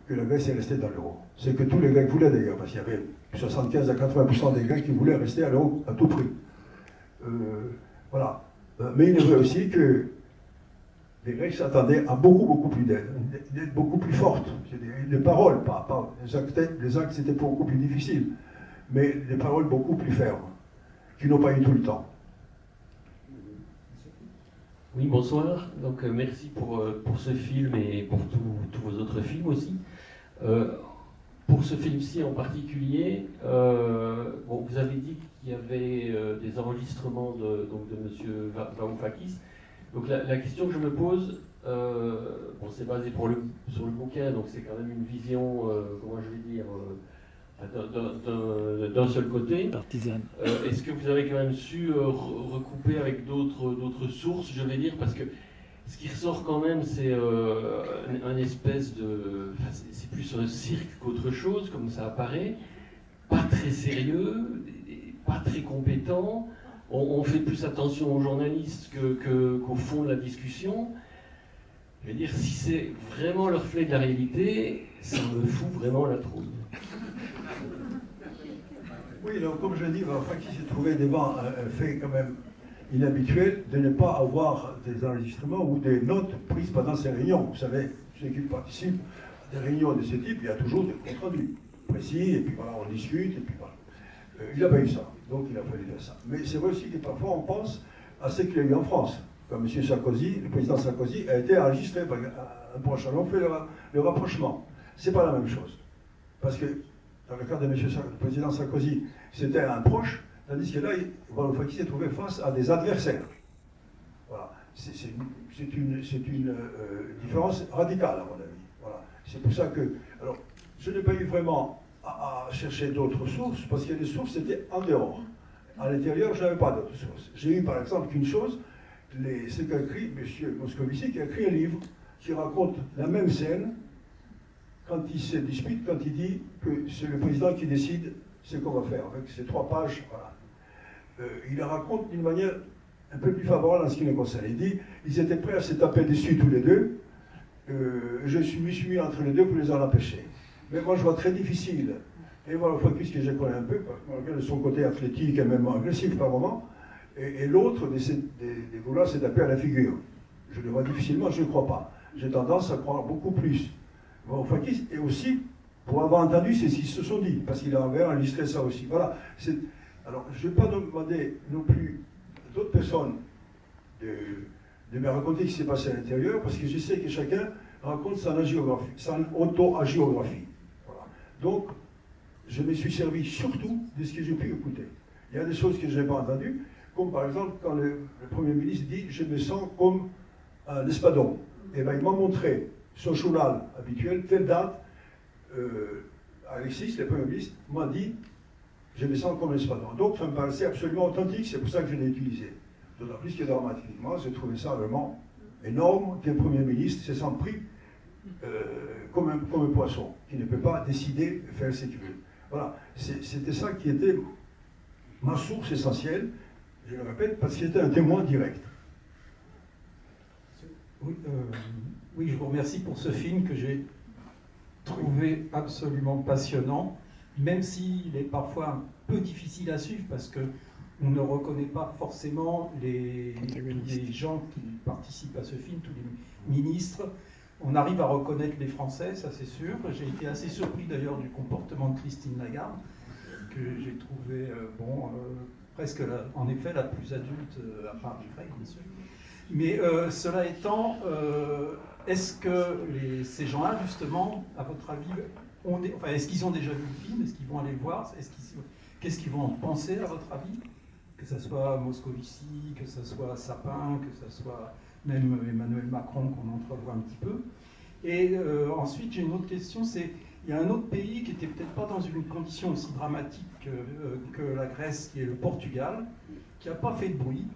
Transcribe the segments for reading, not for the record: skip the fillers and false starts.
que la Grèce est restée dans l'euro. C'est que tous les Grecs voulaient d'ailleurs, parce qu'il y avait 75 à 80% des Grecs qui voulaient rester à l'euro à tout prix. Voilà. Mais il est vrai aussi que les Grecs s'attendaient à beaucoup plus d'aide, une aide beaucoup plus forte. Les paroles, pas les actes c'était beaucoup plus difficile, mais des paroles beaucoup plus fermes, qui n'ont pas eu tout le temps. Oui, bonsoir. Donc merci pour ce film et pour tous vos autres films aussi. Pour ce film-ci en particulier, bon, vous avez dit qu'il y avait des enregistrements de M. Varoufakis. Donc la question que je me pose, bon, c'est basé sur le bouquin, donc c'est quand même une vision, comment je vais dire, d'un seul côté. Partisane. Est-ce que vous avez quand même su recouper avec d'autres sources, je vais dire, parce que ce qui ressort quand même, c'est un espèce de... Enfin, c'est plus un cirque qu'autre chose, comme ça apparaît. Pas très sérieux, pas très compétent. On fait plus attention aux journalistes qu'au fond de la discussion. Je veux dire, si c'est vraiment le reflet de la réalité, ça me fout vraiment la trouille. Oui, donc comme je l'ai dit, Varoufakis s'est trouvé devant un fait quand même inhabituel de ne pas avoir des enregistrements ou des notes prises pendant ces réunions. Vous savez, ceux qui participent à des réunions de ce type, il y a toujours des comptes rendus précis, et puis voilà, on discute, et puis voilà. Il n'a pas eu ça, donc il a fallu faire ça. Mais c'est vrai aussi que parfois on pense à ce qu'il y a eu en France. Comme M. Sarkozy, le président Sarkozy, a été enregistré par un proche. Alors on fait le rapprochement. C'est pas la même chose. Parce que dans le cas de le président Sarkozy, c'était un proche, tandis que là, Varoufakis s'est trouvé face à des adversaires. Voilà. C'est une différence radicale, à mon avis. Voilà. C'est pour ça que... Alors, je n'ai pas eu vraiment à chercher d'autres sources, parce que les sources étaient en dehors. À l'intérieur, je n'avais pas d'autres sources. J'ai eu, par exemple, qu'une chose, c'est qu'a écrit M. Moscovici, qui a écrit un livre qui raconte la même scène quand il se dispute, quand il dit que c'est le président qui décide ce qu'on va faire, avec ces 3 pages. Voilà. Il la raconte d'une manière un peu plus favorable en ce qui les concerne. Il dit ils étaient prêts à se taper dessus tous les deux, je me suis mis entre les deux pour les en empêcher. Mais moi je vois très difficile, et voilà, Varoufakis que je connais un peu, de son côté athlétique et même agressif par moment, et l'autre des vouloir se taper à la figure. Je le vois difficilement, je ne crois pas. J'ai tendance à croire beaucoup plus Varoufakis, et aussi pour avoir entendu ce qu'ils se sont dit, parce qu'il avait enregistré ça aussi. Voilà. Alors, je ne vais pas demander non plus à d'autres personnes de me raconter ce qui s'est passé à l'intérieur, parce que je sais que chacun raconte son auto-agiographie. Voilà. Donc, je me suis servi surtout de ce que j'ai pu écouter. Il y a des choses que je n'ai pas entendues, comme par exemple quand le Premier ministre dit « je me sens comme un espadon ». Et bien, il m'a montré son journal habituel, telle date, Alexis, le Premier ministre, m'a dit « je me sens comme un espadon ». Donc, ça me paraissait absolument authentique, c'est pour ça que je l'ai utilisé. D'autant plus que dramatiquement, j'ai trouvé ça vraiment énorme qu'un Premier ministre se sent pris comme un poisson, qui ne peut pas décider de faire ce qu'il veut. Voilà, c'était ça qui était ma source essentielle, je le répète, parce qu'il était un témoin direct. Oui, je vous remercie pour ce film que j'ai trouvé absolument passionnant, même s'il est parfois un peu difficile à suivre, parce qu'on ne reconnaît pas forcément les gens qui participent à ce film, tous les ministres. On arrive à reconnaître les Français, ça c'est sûr. J'ai été assez surpris d'ailleurs du comportement de Christine Lagarde, que j'ai trouvé, presque, en effet, la plus adulte, à part du Grec, bien sûr. Mais cela étant, est-ce que ces gens-là, justement, à votre avis, est-ce qu'ils ont déjà vu le film? Est-ce qu'ils vont aller le voir? Qu'est-ce qu'ils vont en penser, à votre avis? Que ce soit Moscovici, que ce soit Sapin, que ce soit même Emmanuel Macron, qu'on entrevoit un petit peu. Et ensuite, j'ai une autre question, c'est, il y a un autre pays qui n'était peut-être pas dans une condition aussi dramatique que la Grèce, qui est le Portugal, qui n'a pas fait de bruit,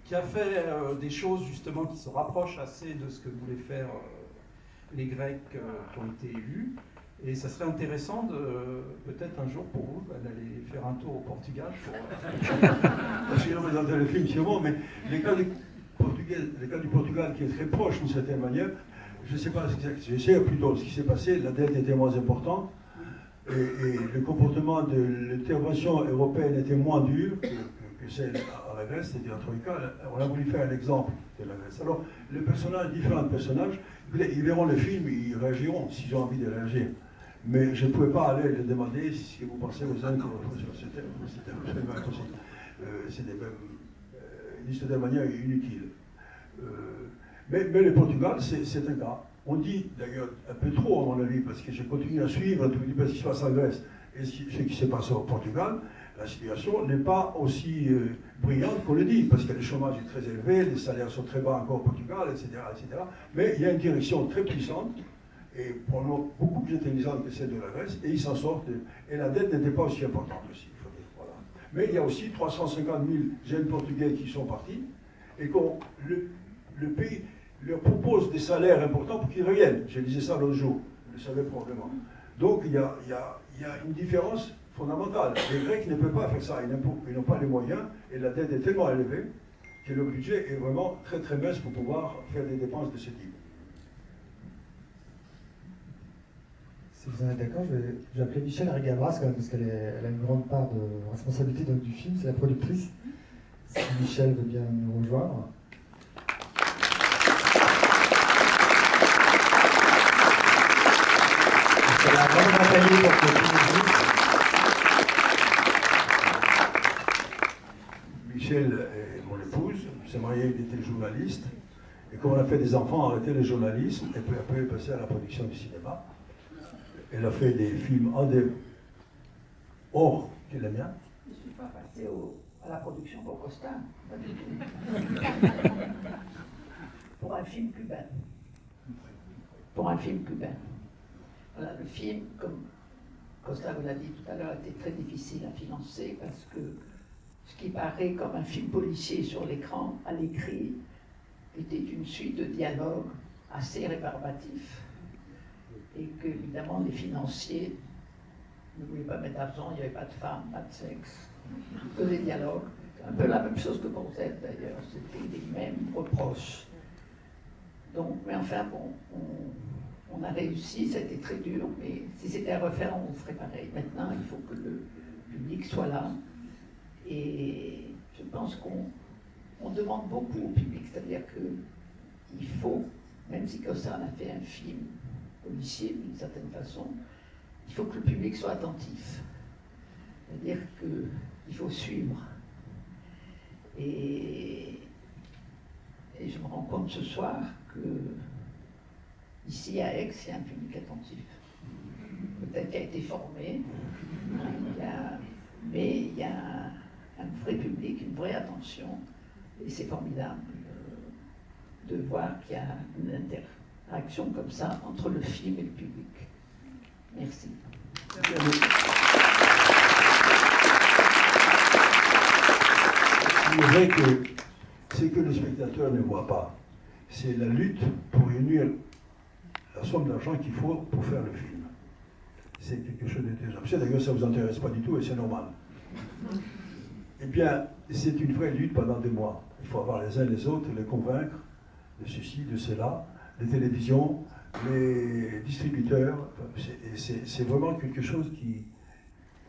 qui a fait des choses justement qui se rapprochent assez de ce que voulaient faire les Grecs qui ont été élus. Et ça serait intéressant peut-être un jour pour vous d'aller faire un tour au Portugal. Je vais présenter le film sûrement, mais les cas du Portugal qui est très proche d'une certaine manière, je ne sais pas, je sais plutôt ce qui s'est passé, la dette était moins importante, et le comportement de l'intervention européenne était moins dur que celle à la Grèce, c'était un troïka. On a voulu faire un exemple de la Grèce. Alors, les personnages, différents personnages, ils verront le film, ils réagiront s'ils ont envie de réagir. Mais je ne pouvais pas aller leur demander ce que vous pensez aux uns sur ce thème. C'était absolument impossible. C'était même, d'une certaine manière, inutile. Mais le Portugal, c'est un cas. On dit d'ailleurs un peu trop, à mon avis, parce que je continue à suivre tout ce qui se passe en Grèce et ce qui se passe au Portugal. La situation n'est pas aussi brillante qu'on le dit, parce que le chômage est très élevé, les salaires sont très bas encore au Portugal, etc., etc. Mais il y a une direction très puissante, et probablement beaucoup plus intelligente que celle de la Grèce, et ils s'en sortent. Et la dette n'était pas aussi importante aussi, il faut dire. Voilà. Mais il y a aussi 350 000 jeunes Portugais qui sont partis, et que le pays leur propose des salaires importants pour qu'ils reviennent. Je disais ça l'autre jour, vous le savez probablement. Donc il y a une différence fondamentale. Les Grecs ne peuvent pas faire ça, ils n'ont pas les moyens, et la dette est tellement élevée que le budget est vraiment très très mince pour pouvoir faire des dépenses de ce type. Si vous en êtes d'accord, je vais appeler Michel Regabras quand même, parce qu'elle a une grande part de responsabilité donc, du film, c'est la productrice. Si Michel veut bien nous rejoindre. C'est la grande bataille pour que le film existe. Michel est mon épouse, s'est marié, il était journaliste, et comme on a fait des enfants, a arrêté le journalisme, et puis après elle est passée à la production du cinéma. Elle a fait des films hors que les miens. Je ne suis pas passée à la production pour Costa, pas du tout. Pour un film cubain. Pour un film cubain. Voilà, le film, comme Costa vous l'a dit tout à l'heure, était très difficile à financer parce que ce qui paraît comme un film policier sur l'écran, à l'écrit, était une suite de dialogues assez rébarbatifs. Et que, évidemment, les financiers ne voulaient pas mettre d'argent, il n'y avait pas de femmes, pas de sexe, que des dialogues. Un peu la même chose que pour Z d'ailleurs, c'était les mêmes reproches. Donc, mais enfin, bon, on a réussi, c'était très dur, mais si c'était à refaire, on ferait pareil. Maintenant, il faut que le public soit là. Et je pense qu'on demande beaucoup au public, c'est-à-dire qu'il faut, même si Costa a fait un film policier d'une certaine façon, il faut que le public soit attentif. C'est-à-dire qu'il faut suivre. Et je me rends compte ce soir que ici à Aix, il y a un public attentif. Peut-être qu'il a été formé, mais il y a un vrai public, une vraie attention. Et c'est formidable de voir qu'il y a une interaction comme ça entre le film et le public. Merci. Il est vrai que ce que le spectateur ne voit pas, c'est la lutte pour réunir la somme d'argent qu'il faut pour faire le film. C'est quelque chose de très absurde. D'ailleurs, ça ne vous intéresse pas du tout et c'est normal. Eh bien, c'est une vraie lutte pendant des mois. Il faut avoir les uns les autres, les convaincre de ceci, de cela, les télévisions, les distributeurs. C'est vraiment quelque chose qui...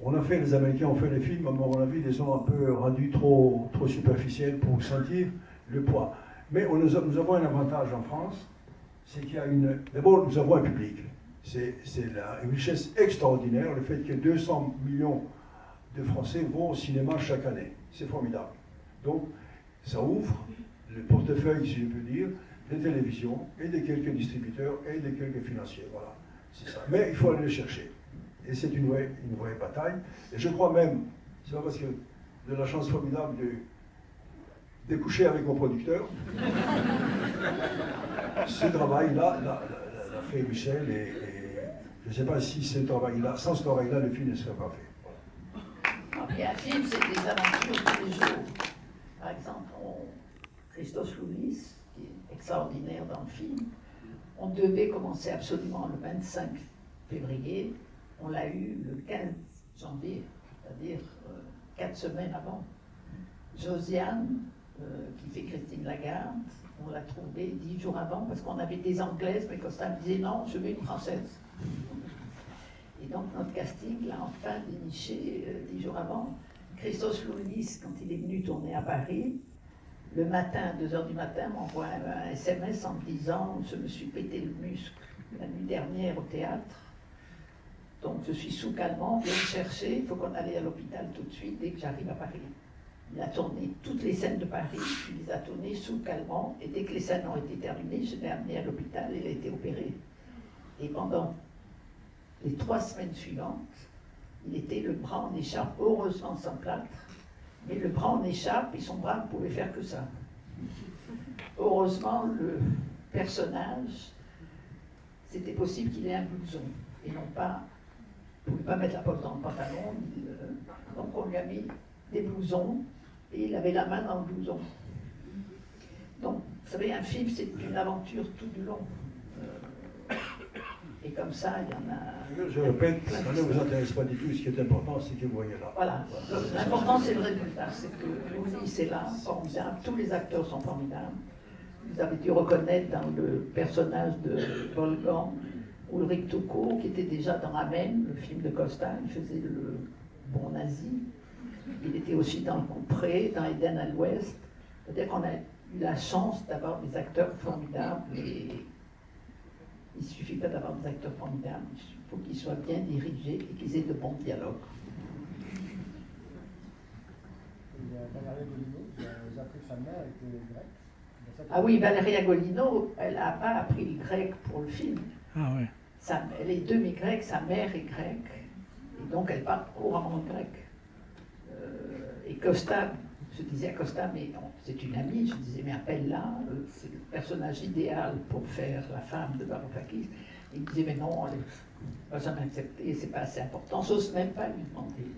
On a fait, les Américains ont fait les films, à mon avis, ils les ont un peu rendus trop superficiels pour sentir le poids. Mais nous avons un avantage en France, c'est qu'il y a une... D'abord, nous avons un public. C'est une richesse extraordinaire, le fait que 200 millions de Français vont au cinéma chaque année. C'est formidable. Donc, ça ouvre le portefeuille, si je peux dire, des télévisions et de quelques distributeurs et de quelques financiers. Voilà, c'est ça. Mais il faut aller le chercher. Et c'est une vraie bataille. Et je crois même, c'est pas parce que j'ai la chance formidable de coucher avec mon producteur. Ce travail-là l'a fait Michel et je ne sais pas si ce travail-là, sans ce travail-là, le film ne serait pas fait. Voilà. Et un film, c'est des aventures tous les jours. Par exemple, Christos Loulis, qui est extraordinaire dans le film, on devait commencer absolument le 25 février. On l'a eu le 15 janvier, c'est-à-dire 4 semaines avant. Josiane qui fait Christine Lagarde. On l'a trouvée 10 jours avant parce qu'on avait des Anglaises, mais Costa me disait non, je veux une Française. Et donc notre casting l'a enfin déniché 10 jours avant. Christos Lounis, quand il est venu tourner à Paris, le matin, à 2h du matin, m'envoie un SMS en me disant « Je me suis pété le muscle la nuit dernière au théâtre, donc je suis sous calmant, viens me chercher, il faut qu'on aille à l'hôpital tout de suite dès que j'arrive à Paris. » Il a tourné toutes les scènes de Paris, il les a tournées sous calmant, et dès que les scènes ont été terminées, je l'ai amené à l'hôpital et il a été opéré. Et pendant les 3 semaines suivantes, il était le bras en écharpe, heureusement sans plâtre, mais le bras en écharpe et son bras ne pouvait faire que ça. Heureusement, le personnage, c'était possible qu'il ait un blouson, et non pas, il ne pouvait pas mettre la poche dans le pantalon, donc on lui a mis des blousons, et il avait la main dans le blouson. Donc, vous savez, un film, c'est une aventure tout du long. Et comme ça, il y en a... Je répète, ça ne vous intéresse pas du tout. Ce qui est important, c'est que vous voyez là. Voilà. L'important, c'est le résultat. C'est que Louis, c'est là, formidable. Tous les acteurs sont formidables. Vous avez dû reconnaître dans le personnage de Wolfgang Ulrich Tuco, qui était déjà dans Amen, le film de Costa. Il faisait le bon nazi. Il était aussi dans Le Couperet, dans Eden à l'Ouest. C'est-à-dire qu'on a eu la chance d'avoir des acteurs formidables. Et il ne suffit pas d'avoir des acteurs formidables, il faut qu'ils soient bien dirigés et qu'ils aient de bons dialogues. Valérie Agolino, j'ai appris que sa mère était grecque. Ah oui, Valérie Agolino, elle n'a pas appris le grec pour le film. Ah ouais. Elle est demi-grecque, sa mère est grecque, et donc elle parle couramment grec. Et Costa, je disais à Costa, mais c'est une amie, je disais, mais appelle-la, c'est le personnage idéal pour faire la femme de Varoufakis. Il me disait, mais non, elle ne va jamais accepter, c'est pas assez important, j'ose même pas lui demander.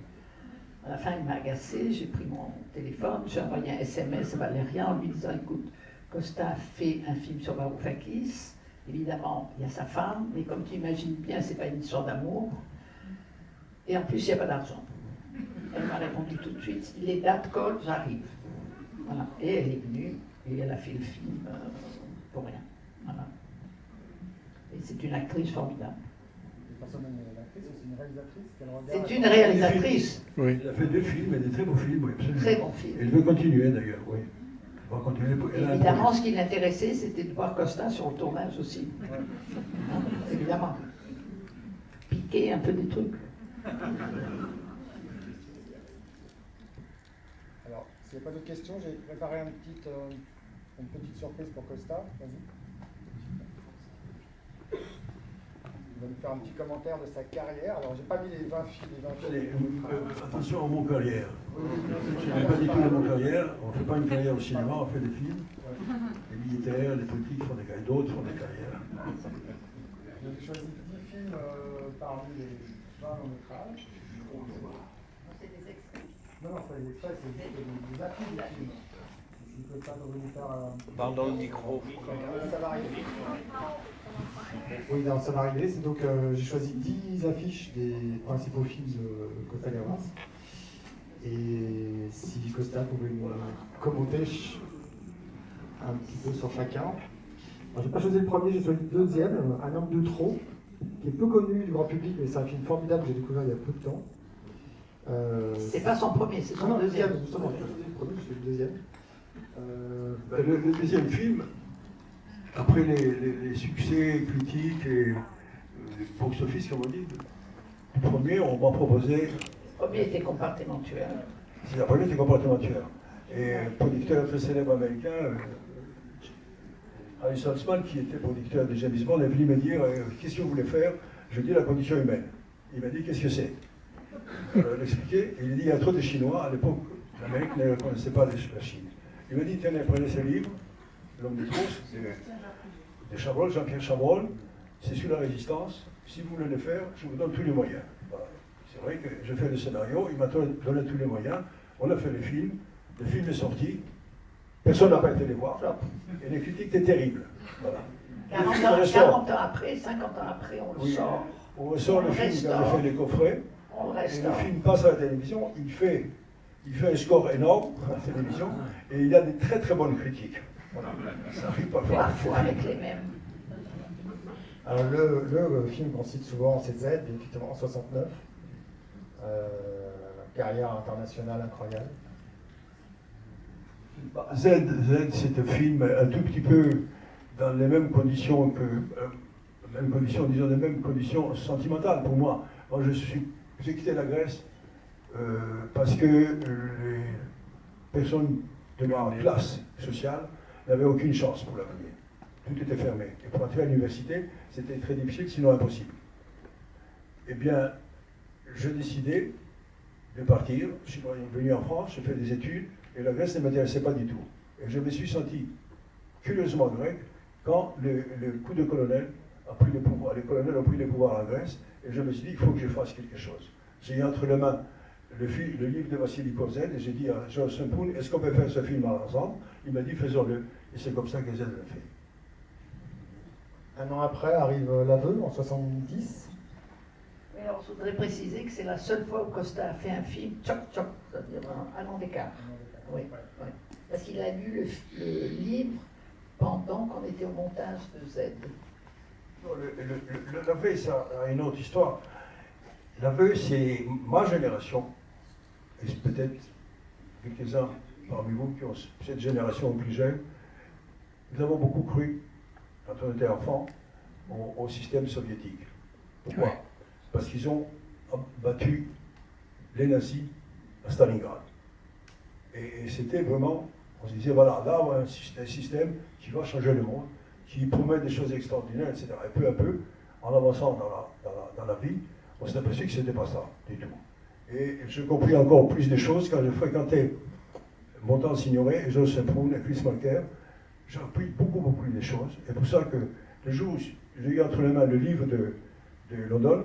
À la fin, il m'a agacé, j'ai pris mon téléphone, j'ai envoyé un SMS à Valérian en lui disant, écoute, Costa fait un film sur Varoufakis, évidemment, il y a sa femme, mais comme tu imagines bien, c'est pas une histoire d'amour, et en plus, il n'y a pas d'argent. Elle m'a répondu tout de suite, les dates collent, j'arrive. Voilà. Et elle est venue, et elle a fait le film pour rien. Voilà. Et c'est une actrice formidable. C'est une réalisatrice. Oui. Elle a fait 2 films, et des très beaux films, oui, absolument. Très bon film. Elle veut continuer d'ailleurs, oui. Elle va continuer. Évidemment, ce qui l'intéressait, c'était de voir Costa sur le tournage aussi. Évidemment. Piquer un peu des trucs. Alors, s'il n'y a pas d'autres questions, j'ai préparé une petite surprise pour Costa. Vas-y. Il va nous faire un petit commentaire de sa carrière. Alors, j'ai pas mis les 20 films. Allez, attention à mon carrière. Je n'ai pas du tout de mon carrière. On ne fait pas une carrière au cinéma, on fait des films. Les militaires, les politiques font des carrières, d'autres font des carrières. J'ai choisi 10 films parmi les 20 longs métrages. C'est des extraits. Non, c'est des extraits, c'est des affiches de films. Si Costa peut vous faire Parle dans le micro. Ça va arriver. Oui, non, ça va arriver. C'est donc j'ai choisi 10 affiches des principaux films de Costa Gavras. Et si Costa pouvait nous commenter un petit peu sur chacun. Je n'ai pas choisi le premier, j'ai choisi le deuxième, Un homme de trop, qui est peu connu du grand public, mais c'est un film formidable que j'ai découvert il y a peu de temps. C'est pas son premier, c'est son deuxième. Justement, j'ai choisi le premier, j'ai choisi le deuxième. Le deuxième film, après les succès critiques et le box-office, comme on dit, le premier, on m'a proposé. Le premier était compartimentuel. C'est la première, c'était compartimentuel. Et un producteur très célèbre américain, Harry Saltzman, qui était producteur de James Bond, est venu me dire qu'est-ce que vous voulez faire? Je dis la condition humaine. Il m'a dit qu'est-ce que c'est? Je lui ai expliqué, et il a dit il y a trop de Chinois. À l'époque, l'Amérique ne connaissait pas la Chine. Il m'a dit tenez, prenez ce livre, L'homme de trousse, de Chabrol, Jean-Pierre Chabrol, c'est sur la résistance. Si vous voulez le faire, je vous donne tous les moyens. Voilà. C'est vrai que je fais le scénario, il m'a donné tous les moyens. On a fait le film est sorti. Personne n'a pas été les voir. Et les critiques étaient terribles. Voilà. 40 ans après, 50 ans après, on le sort. On ressort le film, il a fait les coffrets. On le Et le restaure. film passe à la télévision, il il fait un score énorme à la télévision et il a des très très bonnes critiques. Voilà. Ça arrive parfois. Parfois avec les mêmes. Alors le film qu'on cite souvent, c'est Z, effectivement en 69. Carrière internationale incroyable. Z, c'est un film un tout petit peu dans les mêmes conditions disons les mêmes conditions sentimentales pour moi. Moi, j'ai quitté la Grèce parce que les personnes de ma classe sociale n'avaient aucune chance pour l'avenir. Tout était fermé. Et pour entrer à l'université, c'était très difficile, sinon impossible. Eh bien, j'ai décidé de partir. Je suis venu en France, j'ai fait des études, et la Grèce ne m'intéressait pas du tout. Et je me suis senti curieusement grec quand le coup de colonel a pris le pouvoir. Les colonels ont pris le pouvoir en Grèce, et je me suis dit, il faut que je fasse quelque chose. J'ai eu entre les mains le livre de Vassili Kozel, et j'ai dit à Georges Sempoun, est-ce qu'on peut faire ce film ensemble? Il m'a dit, faisons-le. Et c'est comme ça que Z l'a fait. Un an après arrive L'Aveu, en 70. Mais alors, je voudrais préciser que c'est la seule fois où Costa a fait un film, tchoc, c'est-à-dire un an d'écart. Oui, oui. Parce qu'il a lu le livre pendant qu'on était au montage de Z. L'Aveu, ça a une autre histoire. L'Aveu, c'est ma génération, et peut-être quelques-uns parmi vous qui ont cette génération plus jeune, nous avons beaucoup cru, quand on était enfant, au système soviétique. Pourquoi? Ouais. Parce qu'ils ont battu les nazis à Stalingrad. Et c'était vraiment, on se disait, voilà, là, on a un système qui va changer le monde, qui promet des choses extraordinaires, etc. Et peu à peu, en avançant dans la vie, on s'est aperçu que ce n'était pas ça du tout. Et j'ai compris encore plus des choses quand j'ai fréquenté Montan Signoret, et Georges Sempoun et Chris Marker. J'ai appris beaucoup plus des choses. Et pour ça que le jour où j'ai eu entre les mains le livre de London,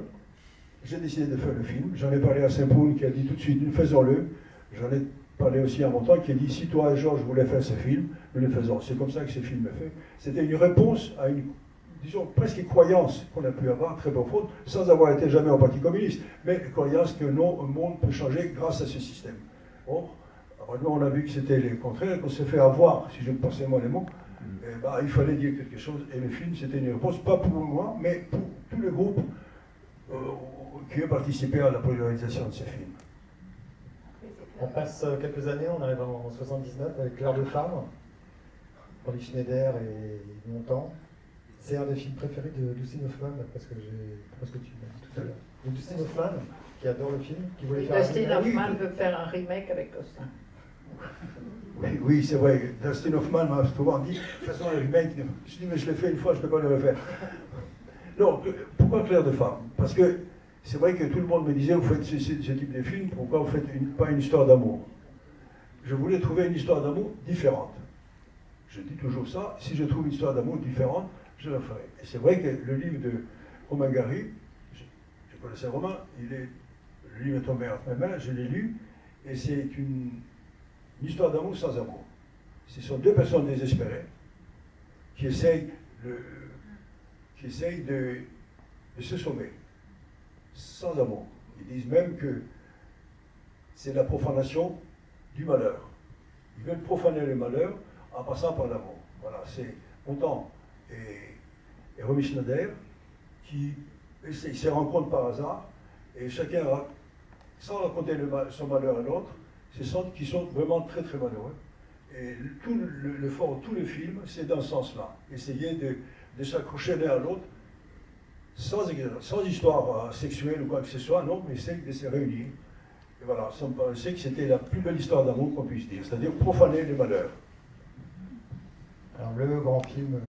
j'ai décidé de faire le film. J'en ai parlé à Sempoun qui a dit tout de suite, faisons-le. J'en ai parlé aussi à Montan qui a dit, si toi et Georges voulez faire ce film, nous le faisons. C'est comme ça que ce film est fait. C'était une réponse à une, disons, presque croyance qu'on a pu avoir, très profonde, sans avoir été jamais au Parti communiste, mais croyance que non, un monde peut changer grâce à ce système. Or, nous, on a vu que c'était le contraire, qu'on s'est fait avoir, si je me passais moi les mots, et bah, il fallait dire quelque chose, et le film, c'était une réponse, pas pour moi, mais pour tout le groupe qui a participé à la popularisation de ce film. On passe quelques années, on arrive en 79 avec Claire de Femme, Rolly Schneider et Montan. C'est un des films préférés de Dustin Hoffman, parce que tu m'as dit tout à l'heure. Dustin Hoffman, qui adore le film, qui voulait faire Dustin Hoffman veut faire un remake avec Costa. Oui, c'est vrai. Dustin Hoffman m'a souvent dit, faisons un remake. Je dis, mais je l'ai fait une fois, je ne peux pas le refaire. Non, pourquoi Claire de Femme? Parce que c'est vrai que tout le monde me disait, vous faites ce type de film, pourquoi vous ne faites pas une histoire d'amour? Je voulais trouver une histoire d'amour différente. Je dis toujours ça, si je trouve une histoire d'amour différente, je la ferai. Et c'est vrai que le livre de Romain Gary, je connaissais Romain, le livre est tombé entre mes mains, je l'ai lu, et c'est une histoire d'amour sans amour. Ce sont deux personnes désespérées qui essayent de se sauver, sans amour. Ils disent même que c'est la profanation du malheur. Ils veulent profaner le malheur en passant par l'amour. Voilà, c'est Montan et Romy Schneider qui se rencontrent par hasard, et chacun, sans raconter son malheur à l'autre, qui sont vraiment très malheureux. Et tout le film, c'est dans ce sens-là. Essayer de s'accrocher l'un à l'autre, sans histoire sexuelle ou quoi que ce soit, non, mais c'est de se réunir. Et voilà, ça me paraissait que c'était la plus belle histoire d'amour qu'on puisse dire, c'est-à-dire profaner le malheur. Alors le grand film